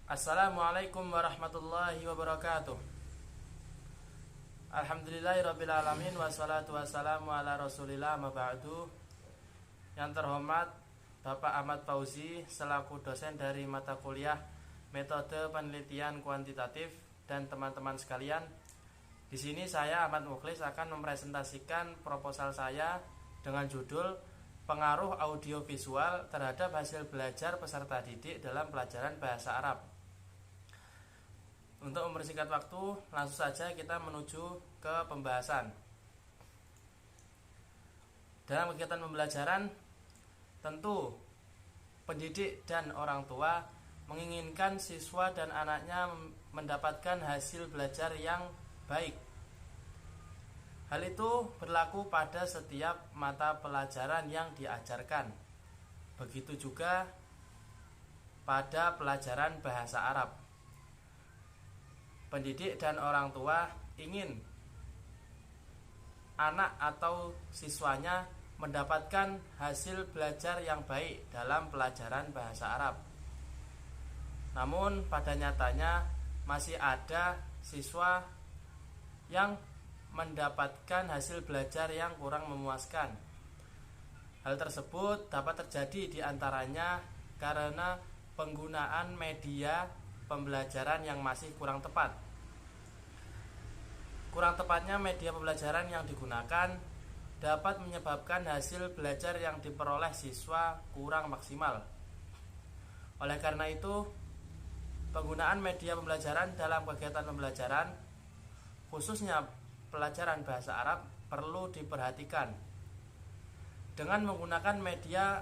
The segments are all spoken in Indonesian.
Assalamualaikum warahmatullahi wabarakatuh. Alhamdulillahirabbil alamin wassalatu wassalamu ala Rasulillah ma ba'du. Yang terhormat Bapak Ahmad Fauzi selaku dosen dari mata kuliah Metode Penelitian Kuantitatif dan teman-teman sekalian. Di sini saya Ahmad Mukhlis akan mempresentasikan proposal saya dengan judul Pengaruh audiovisual terhadap hasil belajar peserta didik dalam pelajaran bahasa Arab. Untuk mempersingkat waktu, langsung saja kita menuju ke pembahasan. Dalam kegiatan pembelajaran, tentu pendidik dan orang tua menginginkan siswa dan anaknya mendapatkan hasil belajar yang baik. Hal itu berlaku pada setiap mata pelajaran yang diajarkan. Begitu juga pada pelajaran bahasa Arab. Pendidik dan orang tua ingin anak atau siswanya mendapatkan hasil belajar yang baik dalam pelajaran bahasa Arab. Namun pada nyatanya masih ada siswa yang mendapatkan hasil belajar yang kurang memuaskan. Hal tersebut dapat terjadi di antaranya karena penggunaan media pembelajaran yang masih kurang tepat. Kurang tepatnya media pembelajaran yang digunakan dapat menyebabkan hasil belajar yang diperoleh siswa kurang maksimal. Oleh karena itu, penggunaan media pembelajaran dalam kegiatan pembelajaran, khususnya pelajaran bahasa Arab, perlu diperhatikan. Dengan menggunakan media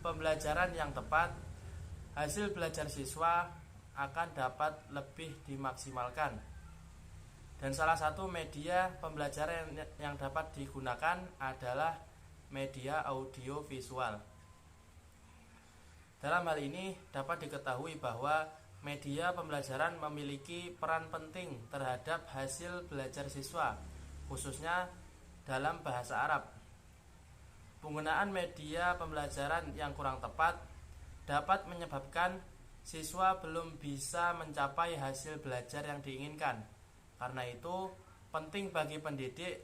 pembelajaran yang tepat, hasil belajar siswa akan dapat lebih dimaksimalkan. Dan salah satu media pembelajaran yang dapat digunakan adalah media audio visual. Dalam hal ini dapat diketahui bahwa media pembelajaran memiliki peran penting terhadap hasil belajar siswa, khususnya dalam bahasa Arab. Penggunaan media pembelajaran yang kurang tepat dapat menyebabkan siswa belum bisa mencapai hasil belajar yang diinginkan. Karena itu, penting bagi pendidik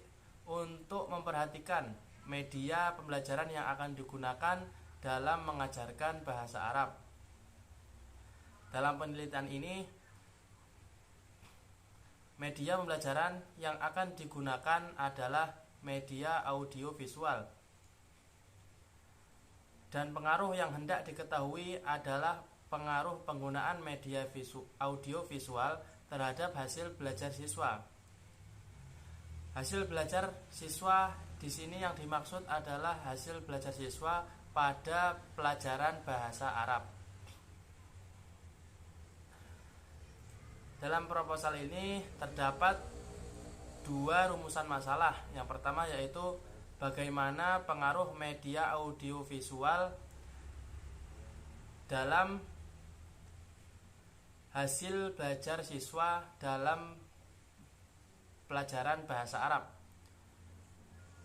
untuk memperhatikan media pembelajaran yang akan digunakan dalam mengajarkan bahasa Arab. Dalam penelitian ini, media pembelajaran yang akan digunakan adalah media audiovisual. Dan pengaruh yang hendak diketahui adalah pengaruh penggunaan media audiovisual terhadap hasil belajar siswa. Hasil belajar siswa di sini yang dimaksud adalah hasil belajar siswa pada pelajaran bahasa Arab. Dalam proposal ini terdapat dua rumusan masalah. Yang pertama yaitu bagaimana pengaruh media audiovisual dalam hasil belajar siswa dalam pelajaran bahasa Arab.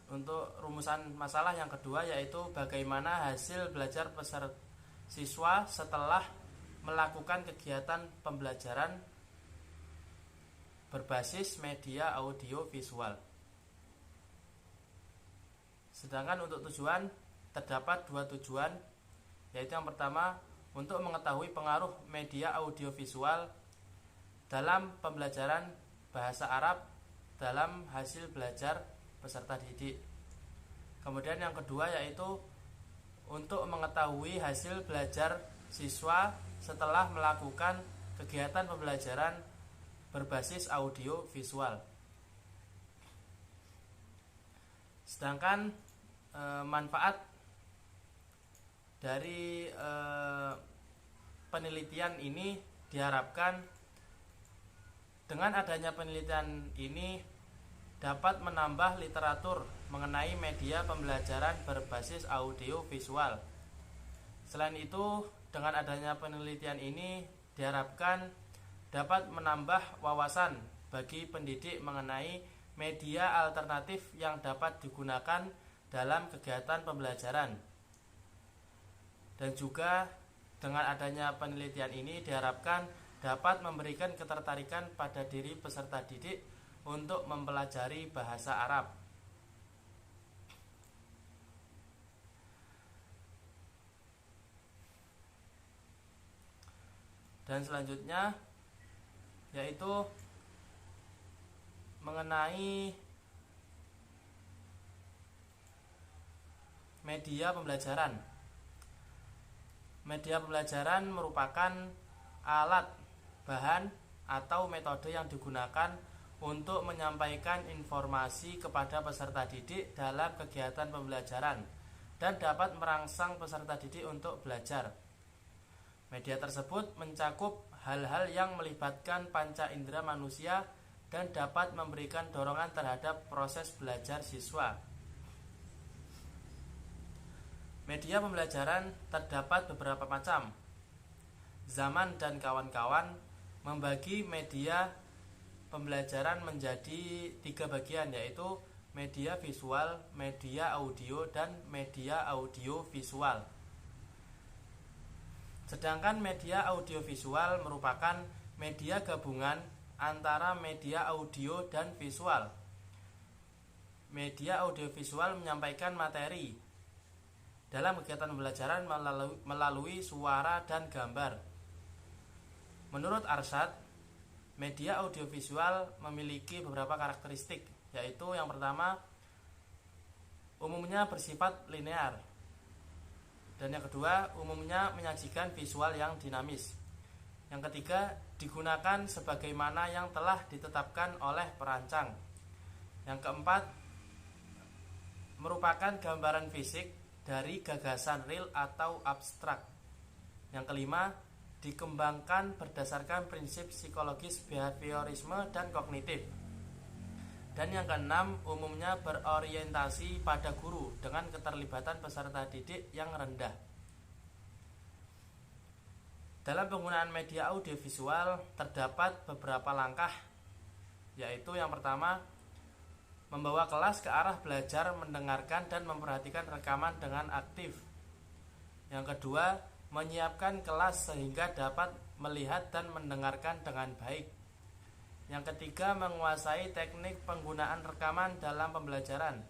Untuk rumusan masalah yang kedua yaitu bagaimana hasil belajar peserta siswa setelah melakukan kegiatan pembelajaran berbasis media audio visual. Sedangkan untuk tujuan terdapat dua tujuan, yaitu yang pertama untuk mengetahui pengaruh media audiovisual dalam pembelajaran bahasa Arab dalam hasil belajar peserta didik. Kemudian yang kedua yaitu untuk mengetahui hasil belajar siswa setelah melakukan kegiatan pembelajaran berbasis audio visual. Sedangkan manfaat dari penelitian ini diharapkan dengan adanya penelitian ini dapat menambah literatur mengenai media pembelajaran berbasis audio visual. Selain itu, dengan adanya penelitian ini diharapkan dapat menambah wawasan bagi pendidik mengenai media alternatif yang dapat digunakan dalam kegiatan pembelajaran. Dan juga Dengan adanya penelitian ini diharapkan dapat memberikan ketertarikan pada diri peserta didik untuk mempelajari bahasa Arab. Dan selanjutnya yaitu mengenai media pembelajaran. Media pembelajaran merupakan alat, bahan, atau metode yang digunakan untuk menyampaikan informasi kepada peserta didik dalam kegiatan pembelajaran dan dapat merangsang peserta didik untuk belajar. Media tersebut mencakup hal-hal yang melibatkan panca indera manusia dan dapat memberikan dorongan terhadap proses belajar siswa. Media pembelajaran terdapat beberapa macam. Zaman dan kawan-kawan membagi media pembelajaran menjadi 3 bagian, yaitu media visual, media audio, dan media audio visual. Sedangkan media audiovisual merupakan media gabungan antara media audio dan visual. Media audiovisual menyampaikan materi dalam kegiatan pembelajaran melalui suara dan gambar. Menurut Arsyad, media audiovisual memiliki beberapa karakteristik, yaitu yang pertama, umumnya bersifat linear. Dan yang kedua, umumnya menyajikan visual yang dinamis. Yang ketiga, digunakan sebagaimana yang telah ditetapkan oleh perancang. Yang keempat, merupakan gambaran fisik dari gagasan real atau abstrak. Yang kelima, dikembangkan berdasarkan prinsip psikologis behaviorisme dan kognitif. Dan yang keenam, umumnya berorientasi pada guru dengan keterlibatan peserta didik yang rendah. Dalam penggunaan media audiovisual terdapat beberapa langkah, yaitu yang pertama, membawa kelas ke arah belajar mendengarkan dan memperhatikan rekaman dengan aktif. Yang kedua, menyiapkan kelas sehingga dapat melihat dan mendengarkan dengan baik. Yang ketiga, menguasai teknik penggunaan rekaman dalam pembelajaran.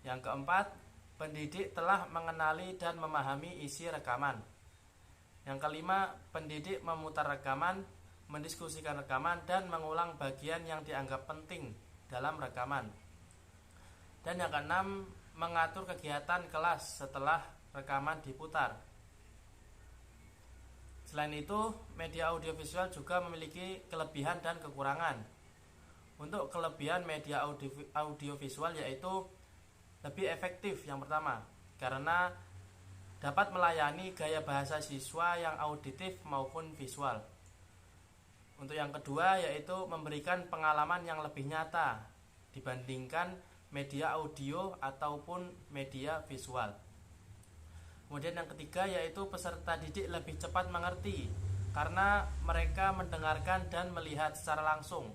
Yang keempat, pendidik telah mengenali dan memahami isi rekaman. Yang kelima, pendidik memutar rekaman, mendiskusikan rekaman, dan mengulang bagian yang dianggap penting dalam rekaman. Dan yang keenam, mengatur kegiatan kelas setelah rekaman diputar. Selain itu, media audiovisual juga memiliki kelebihan dan kekurangan. Untuk kelebihan media audiovisual yaitu lebih efektif yang pertama, karena dapat melayani gaya bahasa siswa yang auditif maupun visual. Untuk yang kedua yaitu memberikan pengalaman yang lebih nyata dibandingkan media audio ataupun media visual. Kemudian yang ketiga yaitu peserta didik lebih cepat mengerti karena mereka mendengarkan dan melihat secara langsung,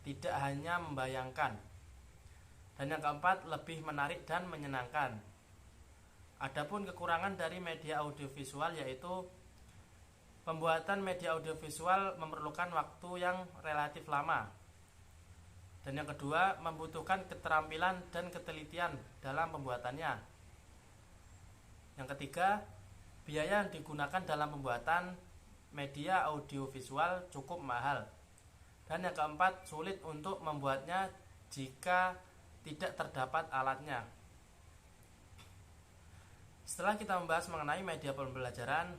tidak hanya membayangkan. Dan yang keempat, lebih menarik dan menyenangkan. Adapun kekurangan dari media audiovisual yaitu pembuatan media audiovisual memerlukan waktu yang relatif lama. Dan yang kedua, membutuhkan keterampilan dan ketelitian dalam pembuatannya. Yang ketiga, biaya yang digunakan dalam pembuatan media audiovisual cukup mahal. Dan yang keempat, sulit untuk membuatnya jika tidak terdapat alatnya. Setelah kita membahas mengenai media pembelajaran,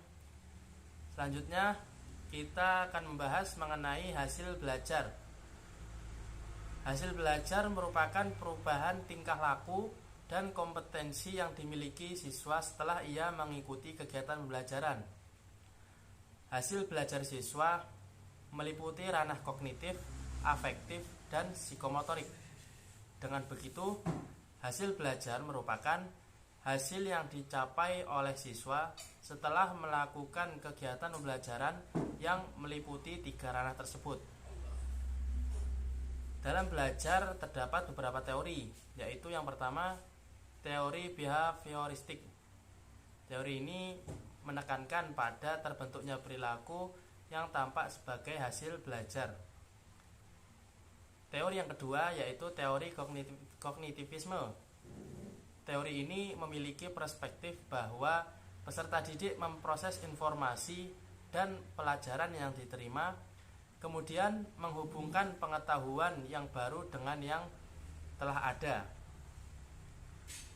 selanjutnya kita akan membahas mengenai hasil belajar. Hasil belajar merupakan perubahan tingkah laku dan kompetensi yang dimiliki siswa setelah ia mengikuti kegiatan pembelajaran. Hasil belajar siswa meliputi ranah kognitif, afektif, dan psikomotorik. Dengan begitu, hasil belajar merupakan hasil yang dicapai oleh siswa setelah melakukan kegiatan pembelajaran yang meliputi 3 ranah tersebut. Dalam belajar terdapat beberapa teori, yaitu yang pertama, teori behavioristik. Teori ini menekankan pada terbentuknya perilaku yang tampak sebagai hasil belajar. Teori yang kedua yaitu teori kognitivisme. Teori ini memiliki perspektif bahwa peserta didik memproses informasi dan pelajaran yang diterima, kemudian menghubungkan pengetahuan yang baru dengan yang telah ada.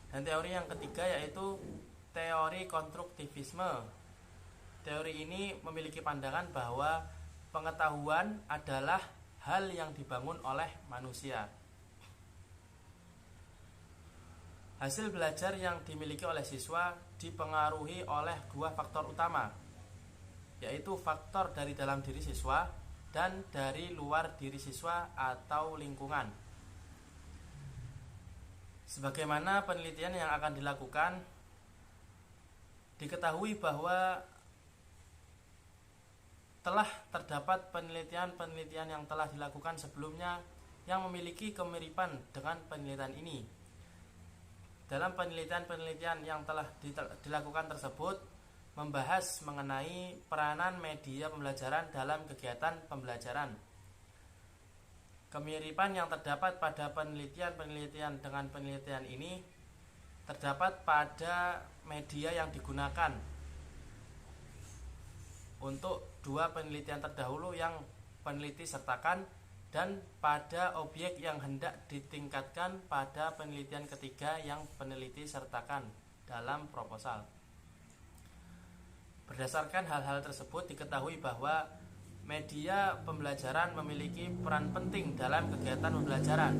Dan teori yang ketiga yaitu teori konstruktivisme. Teori ini memiliki pandangan bahwa pengetahuan adalah hal yang dibangun oleh manusia. Hasil belajar yang dimiliki oleh siswa dipengaruhi oleh dua faktor utama, yaitu faktor dari dalam diri siswa dan dari luar diri siswa atau lingkungan. Sebagaimana penelitian yang akan dilakukan, diketahui bahwa telah terdapat penelitian yang telah dilakukan sebelumnya yang memiliki kemiripan dengan penelitian ini. Dalam penelitian yang telah dilakukan tersebut membahas mengenai peranan media pembelajaran dalam kegiatan pembelajaran. Kemiripan yang terdapat pada penelitian dengan penelitian ini terdapat pada media yang digunakan untuk dua penelitian terdahulu yang peneliti sertakan, dan pada objek yang hendak ditingkatkan pada penelitian ketiga yang peneliti sertakan dalam proposal. Berdasarkan hal-hal tersebut diketahui bahwa media pembelajaran memiliki peran penting dalam kegiatan pembelajaran.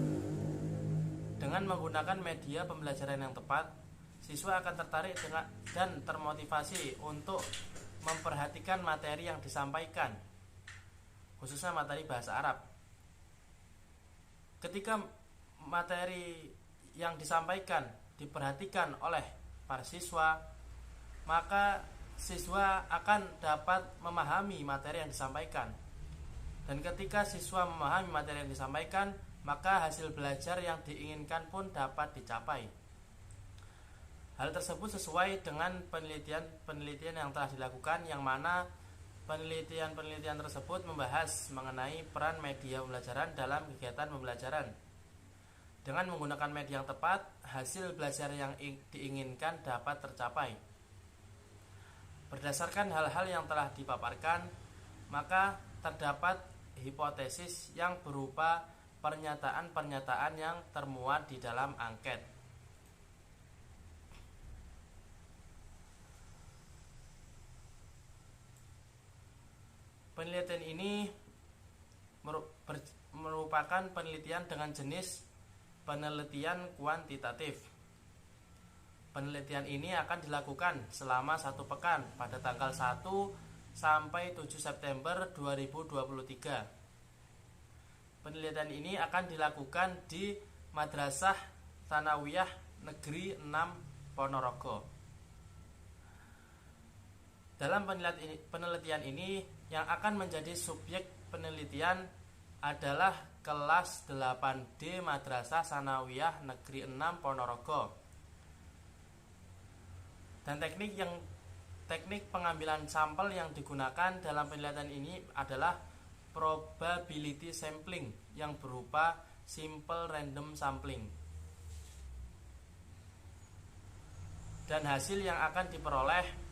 Dengan menggunakan media pembelajaran yang tepat, siswa akan tertarik dan termotivasi untuk memperhatikan materi yang disampaikan, khususnya materi bahasa Arab. Ketika materi yang disampaikan diperhatikan oleh para siswa, maka siswa akan dapat memahami materi yang disampaikan. Dan ketika siswa memahami materi yang disampaikan, maka hasil belajar yang diinginkan pun dapat dicapai. Hal tersebut sesuai dengan penelitian yang telah dilakukan, yang mana penelitian tersebut membahas mengenai peran media pembelajaran dalam kegiatan pembelajaran. Dengan menggunakan media yang tepat, hasil belajar yang diinginkan dapat tercapai. Berdasarkan hal-hal yang telah dipaparkan, maka terdapat hipotesis yang berupa pernyataan-pernyataan yang termuat di dalam angket. Penelitian ini merupakan penelitian dengan jenis penelitian kuantitatif. Penelitian ini akan dilakukan selama 1 pekan pada tanggal 1 sampai 7 September 2023. Penelitian ini akan dilakukan di Madrasah Tsanawiyah Negeri 6 Ponorogo. Dalam penelitian ini yang akan menjadi subjek penelitian adalah kelas 8D Madrasah Tsanawiyah Negeri 6 Ponorogo. Dan teknik pengambilan sampel yang digunakan dalam penelitian ini adalah probability sampling yang berupa simple random sampling. Dan hasil yang akan diperoleh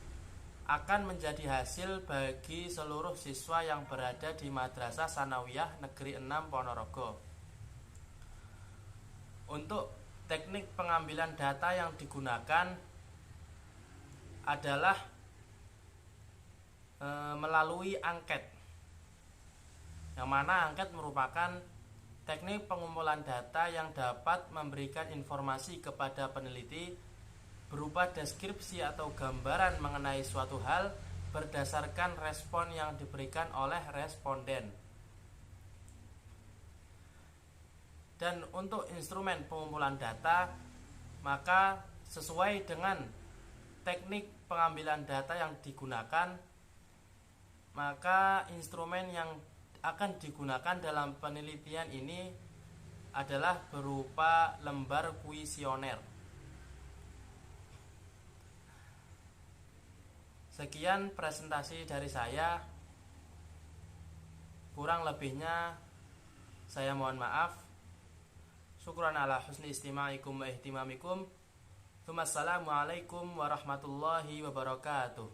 akan menjadi hasil bagi seluruh siswa yang berada di Madrasah Tsanawiyah Negeri 6 Ponorogo. Untuk teknik pengambilan data yang digunakan adalah melalui angket, yang mana angket merupakan teknik pengumpulan data yang dapat memberikan informasi kepada peneliti berupa deskripsi atau gambaran mengenai suatu hal berdasarkan respon yang diberikan oleh responden. Dan untuk instrumen pengumpulan data, maka sesuai dengan teknik pengambilan data yang digunakan, maka instrumen yang akan digunakan dalam penelitian ini adalah berupa lembar kuesioner. Sekian presentasi dari saya. Kurang lebihnya saya mohon maaf. Syukran ala husni istima'ikum wa ihtimamikum. Assalamualaikum warahmatullahi wabarakatuh.